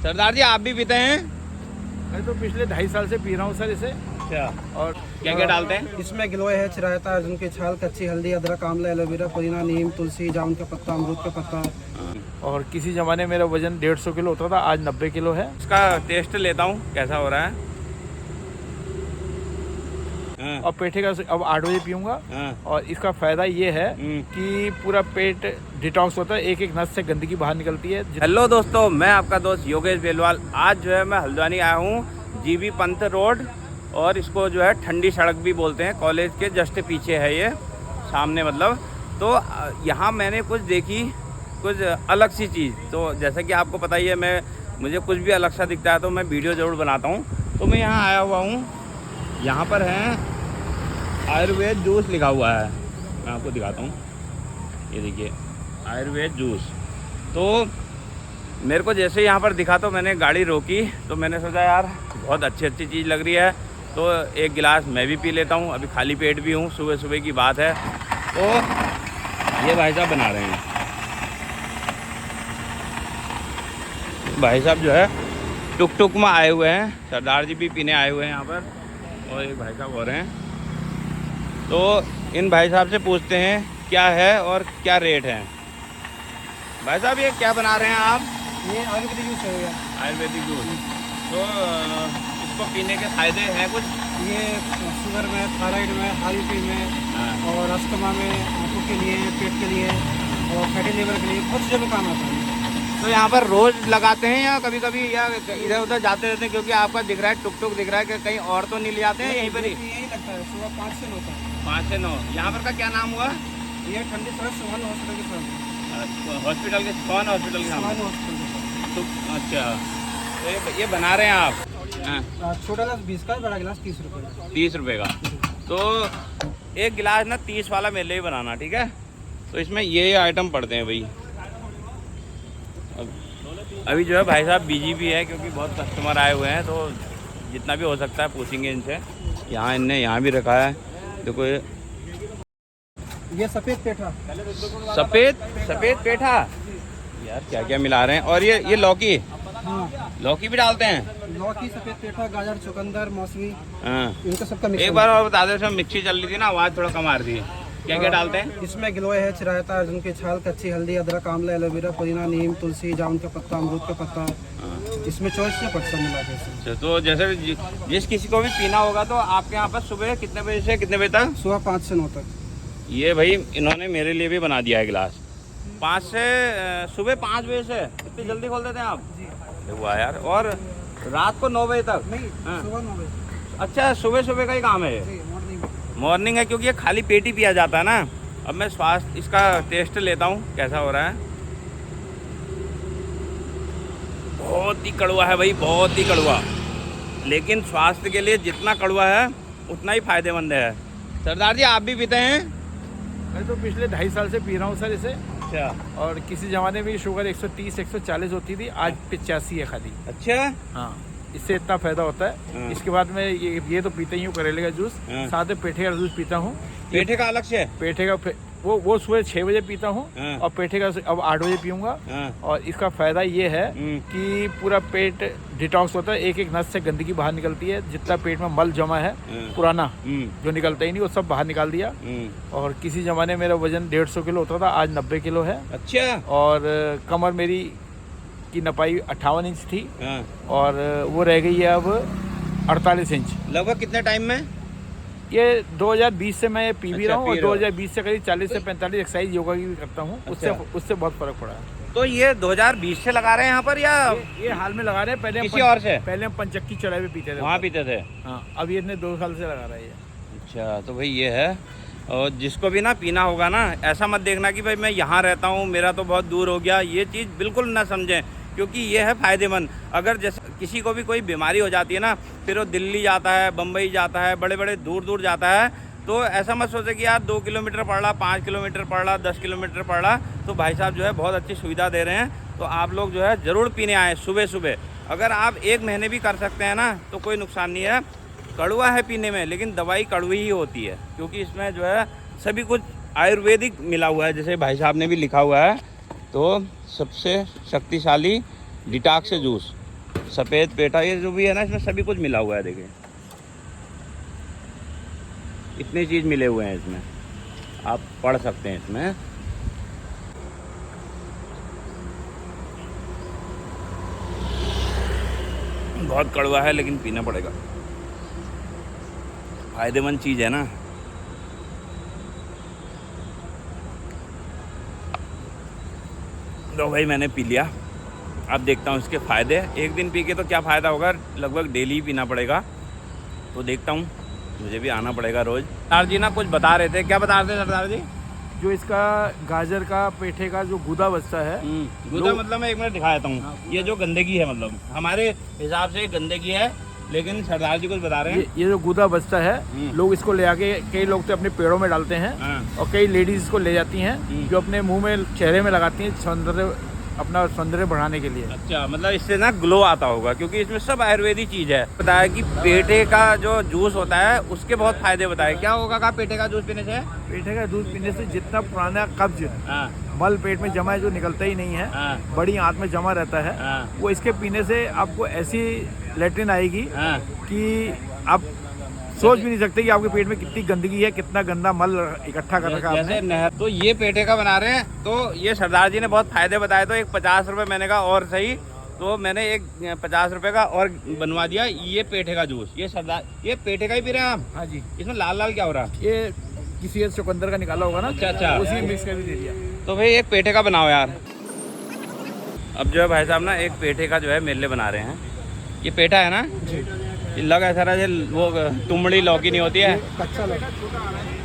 सरदार जी आप भी पीते हैं? मैं तो पिछले 2.5 साल से पी रहा हूँ सर इसे। अच्छा, और क्या क्या डालते हैं? इसमें गिलोय है, चिरायता, अर्जुन की छाल, कच्ची हल्दी, अदरक, आंवला, एलोवेरा, पुदीना, नीम, तुलसी, जामुन का पत्ता, अमरूद का पत्ता। और किसी ज़माने मेरा वजन 150 किलो होता था, आज 90 किलो है। इसका टेस्ट लेता हूँ कैसा हो रहा है। हाँ, और पेठे का अब 8 बजे पीऊँगा। हाँ, और इसका फ़ायदा ये है कि पूरा पेट डिटॉक्स होता है, एक एक नस से गंदगी बाहर निकलती है। हेलो दोस्तों, मैं आपका दोस्त योगेश बेलवाल। आज जो है मैं हल्द्वानी आया हूँ, जीबी पंत रोड, और इसको जो है ठंडी सड़क भी बोलते हैं। कॉलेज के जस्ट पीछे है ये, सामने मतलब। तो यहाँ मैंने कुछ देखी, कुछ अलग सी चीज़। तो जैसा कि आपको पता ही है, मुझे कुछ भी अलग सा दिखता है तो मैं वीडियो ज़रूर बनाता हूँ। तो मैं यहाँ आया हुआ हूँ, यहाँ पर है आयुर्वेद जूस लिखा हुआ है। मैं आपको दिखाता हूँ, ये देखिए आयुर्वेद जूस। तो मेरे को जैसे यहाँ पर दिखा तो मैंने गाड़ी रोकी, तो मैंने सोचा यार बहुत अच्छी चीज़ लग रही है, तो एक गिलास मैं भी पी लेता हूँ। अभी खाली पेट भी हूँ, सुबह सुबह की बात है। तो ये भाई साहब बना रहे हैं। भाई साहब जो है टुक टुक में आए हुए हैं, सरदार जी भी पीने आए हुए हैं यहाँ पर, और एक भाई साहब और हैं। तो इन भाई साहब से पूछते हैं क्या है और क्या रेट है। भाई साहब ये क्या बना रहे हैं आप? ये आयुर्वेदिक जूस है। आयुर्वेदिक जूस। तो इसको पीने के फायदे हैं कुछ? ये शुगर में, थायराइड में, हाई बीपी में, और अस्थमा में, आंखों के लिए, पेट के लिए, और फैटी लीवर के लिए बहुत चीज़ों में काम आता है। तो यहाँ पर रोज़ लगाते हैं या कभी कभी या इधर उधर जाते रहते हैं? क्योंकि आपका दिख रहा है टुक टुक दिख रहा है कि कहीं और तो नहीं ले जाते हैं यहीं पर ही? यही लगता है, सुबह 5 से 9 तक। 5 से 9। यहाँ पर का क्या नाम हुआ? ये ठंडी सड़क सोहन हॉस्पिटल के साथ। हॉस्पिटल के कौन हॉस्पिटल के नाम? सोहन हॉस्पिटल के साथ। तो अच्छा, तो ये बना रहे हैं आप? हाँ। छोटा गिलास 20 का, बड़ा गिलास 30 रुपये। 30 रुपये का। तो एक गिलास ना 30 वाला मेरे लिए बनाना, ठीक है? तो इसमें ये आइटम पड़ते हैं भाई। अभी जो है भाई साहब बिजी भी है, क्योंकि बहुत कस्टमर आए हुए हैं, तो जितना भी हो सकता है पूछेंगे इनसे। यहाँ इनने यहाँ भी रखा है, देखो ये सफ़ेद पेठा। सफ़ेद पेठा। यार क्या क्या मिला रहे हैं। और ये लौकी, हाँ, लौकी भी डालते हैं? लौकी, सफ़ेद पेठा, गाजर, चुकंदर, मौसमी, हाँ। इनका सबका मिक्स। एक बार और बता दो, इसमें मिक्सी चल रही थी ना, आवाज़ थोड़ा कम आ रही है। क्या क्या डालते हैं? इसमें गिलोय है, चिरायता, अर्जुन की छाल, कच्ची हल्दी, अदरक, आंवला, एलोवेरा, पुदीना, नीम, तुलसी, जामुन का पत्ता, अमरूद का पत्ता। इसमें 24 से 25 मिला है। तो जैसे जिस किसी को भी पीना होगा तो आपके यहाँ पर सुबह कितने बजे से कितने बजे तक? सुबह 5 से 9 तक। ये भाई इन्होंने मेरे लिए भी बना दिया है गिलास। 5 से सुबह 5 बजे से इतनी जल्दी खोल देते हैं आप? हुआ यार। और रात को 9 बजे तक? नहीं, हाँ। सुबह 9 बजे। अच्छा, सुबह सुबह का ही काम है ये? मॉर्निंग है, क्योंकि ये खाली पेट ही पिया जाता है ना। अब मैं स्वास्थ्य इसका टेस्ट लेता हूँ कैसा हो रहा है। बहुत ही कड़वा है भाई, बहुत ही कड़वा, लेकिन स्वास्थ्य के लिए जितना कड़वा है उतना ही फायदेमंद है। सरदार जी आप भी पीते हैं? मैं तो पिछले 2.5 साल से पी रहा हूँ सर इसे। अच्छा। और किसी ज़माने में शुगर 130 140 होती थी, आज 85 है खाली। अच्छा। हाँ, इससे इतना फायदा होता है। हाँ। इसके बाद मैं ये तो पीता ही हूँ, करेले का जूस। हाँ। साथ में पेठे का जूस पीता हूँ। पेठे का अलग से? पेठे का वो सुबह 6 बजे पीता हूँ। हाँ। और पेठे का अब 8 बजे पीऊँगा। हाँ। और इसका फ़ायदा ये है कि पूरा पेट डिटॉक्स होता है, एक एक नस से गंदगी बाहर निकलती है। जितना पेट में मल जमा है पुराना, जो निकलता ही नहीं, वो सब बाहर निकाल दिया। और किसी ज़माने मेरा वजन 150 किलो होता था, आज 90 किलो है। अच्छा। और कमर मेरी की नपाई 58 इंच थी। हाँ। और वो रह गई है अब 48 इंच। लगभग कितने टाइम में? ये 2020 से मैं पी भी अच्छा, रहा हूँ। और पी रहे हो। 2020 से करीब 40 से 45 एक्सरसाइज योगा की भी करता हूँ। अच्छा। उससे बहुत फर्क पड़ा है। तो ये 2020 से लगा रहे हैं यहाँ पर, या ये हाल में लगा रहे हैं? पहले किसी और से? पहले हम पंचक्की चौराहे पे पीते थे, वहाँ पीते थे? हाँ, अब ये 2 साल से लगा रहा है ये। अच्छा, तो भाई ये है। और जिसको भी ना पीना होगा ना, ऐसा मत देखना कि भाई मैं यहाँ रहता हूँ, मेरा तो बहुत दूर हो गया। ये चीज़ बिल्कुल ना समझें, क्योंकि ये है फ़ायदेमंद। अगर जैसे किसी को भी कोई बीमारी हो जाती है ना, फिर वो दिल्ली जाता है, बम्बई जाता है, बड़े बड़े दूर दूर जाता है, तो ऐसा मत सोचे कि यार 2 किलोमीटर पड़ रहा, 5 किलोमीटर पड़ रहा, 10 किलोमीटर पड़ रहा। तो भाई साहब जो है बहुत अच्छी सुविधा दे रहे हैं। तो आप लोग जो है ज़रूर पीने आएँ सुबह सुबह। अगर आप 1 महीने भी कर सकते हैं ना, तो कोई नुकसान नहीं है। कड़वा है पीने में, लेकिन दवाई कड़वी ही होती है, क्योंकि इसमें जो है सभी कुछ आयुर्वेदिक मिला हुआ है, जैसे भाई साहब ने भी लिखा हुआ है। तो सबसे शक्तिशाली डिटॉक्स जूस, सफ़ेद पेठा ये जो भी है ना, इसमें सभी कुछ मिला हुआ है। देखिए इतनी चीज़ मिले हुए हैं इसमें, आप पढ़ सकते हैं इसमें। बहुत कड़वा है लेकिन पीना पड़ेगा, फायदेमंद चीज़ है ना। तो भाई मैंने पी लिया, अब देखता हूँ इसके फ़ायदे। एक दिन पी के तो क्या फ़ायदा होगा, लगभग डेली ही पीना पड़ेगा। तो देखता हूँ, मुझे भी आना पड़ेगा रोज़। सरदार जी ना कुछ बता रहे थे, क्या बता रहे थे सरदार जी? जो इसका गाजर का पेठे का जो गूदा बचता है, गूदा मतलब मैं एक मिनट दिखा देता हूँ। ये जो गंदगी है, मतलब हमारे हिसाब से गंदगी है, लेकिन सरदार जी कुछ बता रहे हैं। ये जो गूदा बचता है, लोग इसको ले आके, कई लोग तो अपने पेड़ों में डालते हैं और कई लेडीज इसको ले जाती हैं जो अपने मुंह में, चेहरे में लगाती हैं, सौंदर्य, अपना सौंदर्य बढ़ाने के लिए। अच्छा, मतलब इससे ना ग्लो आता होगा, क्योंकि इसमें सब आयुर्वेदिक चीज़ है। बताया कि पेठे का जो जूस होता है उसके बहुत फायदे बताए। क्या होगा का पेठे का जूस पीने से? पेठे का दूध पीने से जितना पुराना कब्ज, मल पेट में जमा है जो निकलता ही नहीं है, बड़ी आंत में जमा रहता है, वो इसके पीने से आपको ऐसी लेटरिन आएगी कि आप सोच भी नहीं सकते कि आपके पेट में कितनी गंदगी है, कितना गंदा मल इकट्ठा कर रखा है आपने। तो ये पेठे का बना रहे हैं, तो ये सरदार जी ने बहुत फायदे बताए। तो एक 50 रुपये मैंने कहा और सही, तो मैंने एक 50 रुपये का और बनवा दिया। ये पेठे का जूस, ये सरदार, ये पेठे का ही पी रहे हैं आप? हाँ जी। इसमें लाल लाल क्या हो रहा है? ये किसी चुकंदर का निकाला होगा ना। अच्छा, उसी मिक्स कर भी दे दिया। तो भाई एक पेठे का बनाओ यार। अब जो है भाई साहब ना एक पेठे का जो है मेरे लिए बना रहे हैं। ये पेठा है ना जी, लगा ऐसा रहा वो तुमड़ी लौकी नहीं होती है? कच्चा लगा।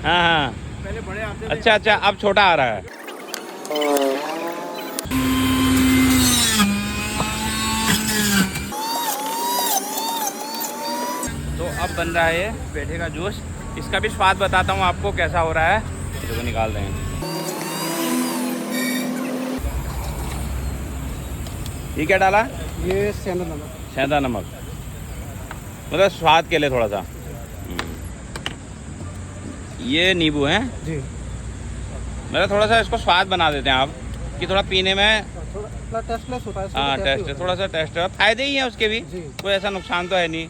हाँ हाँ, पहले बड़े आते थे। अच्छा अच्छा, अब छोटा आ रहा है। तो अब बन रहा है ये पेठे का जूस। इसका भी स्वाद बताता हूँ आपको कैसा हो रहा है। इसको निकाल रहे हैं। ये क्या डाला? ये सेंधा नमक। सेंधा नमक, मतलब स्वाद के लिए थोड़ा सा। ये नींबू है जी, मतलब थोड़ा सा इसको स्वाद बना देते हैं आप, कि थोड़ा पीने में थोड़ा टेस्टलेस होता है। हाँ टेस्ट, थोड़ा सा टेस्ट है। फायदे ही हैं उसके भी, जी। कोई ऐसा नुकसान तो है नहीं।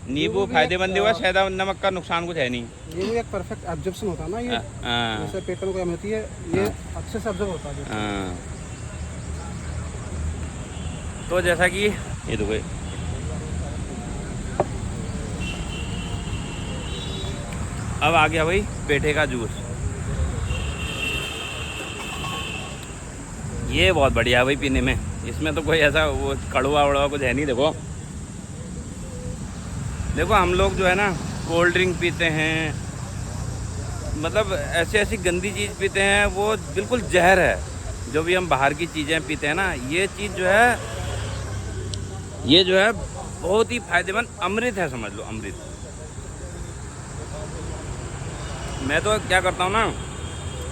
नींबू फायदेमंद हुआ, सेंधा नमक का नुकसान कुछ है नहीं। ये एक परफेक्ट एब्जॉर्प्शन होता है ना, ये हाँ जैसे पेट में कोई होती है, ये अच्छे से एब्जॉर्ब होता है। हाँ। तो जैसा कि ये देखो, अब आ गया भाई पेठे का जूस। ये बहुत बढ़िया है भाई पीने में। इसमें तो कोई ऐसा वो कड़वा वड़वा कुछ है नहीं। देखो देखो, हम लोग जो है ना कोल्ड ड्रिंक पीते हैं, मतलब ऐसी ऐसी गंदी चीज़ पीते हैं, वो बिल्कुल जहर है। जो भी हम बाहर की चीज़ें पीते हैं ना, ये चीज़ जो है, ये जो है बहुत ही फायदेमंद अमृत है, समझ लो अमृत। मैं तो क्या करता हूँ ना,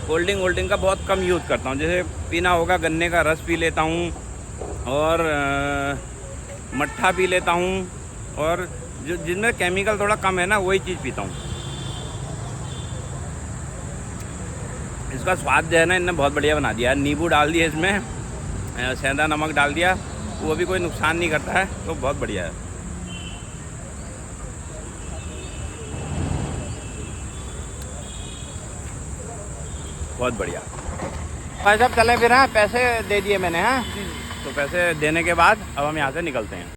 कोल्ड ड्रिंक का बहुत कम यूज़ करता हूँ। जैसे पीना होगा, गन्ने का रस पी लेता हूँ और मट्ठा पी लेता हूँ, और जो जिनमें केमिकल थोड़ा कम है ना, वही चीज़ पीता हूँ। इसका स्वाद जो है ना, इन्होंने बहुत बढ़िया बना दिया। नींबू डाल दिया इसमें, सेंधा नमक डाल दिया, वो भी कोई नुकसान नहीं करता है, तो बहुत बढ़िया है। बहुत बढ़िया भाई साहब। चलें फिर। हाँ, पैसे दे दिए मैंने। हाँ, तो पैसे देने के बाद अब हम यहाँ से निकलते हैं।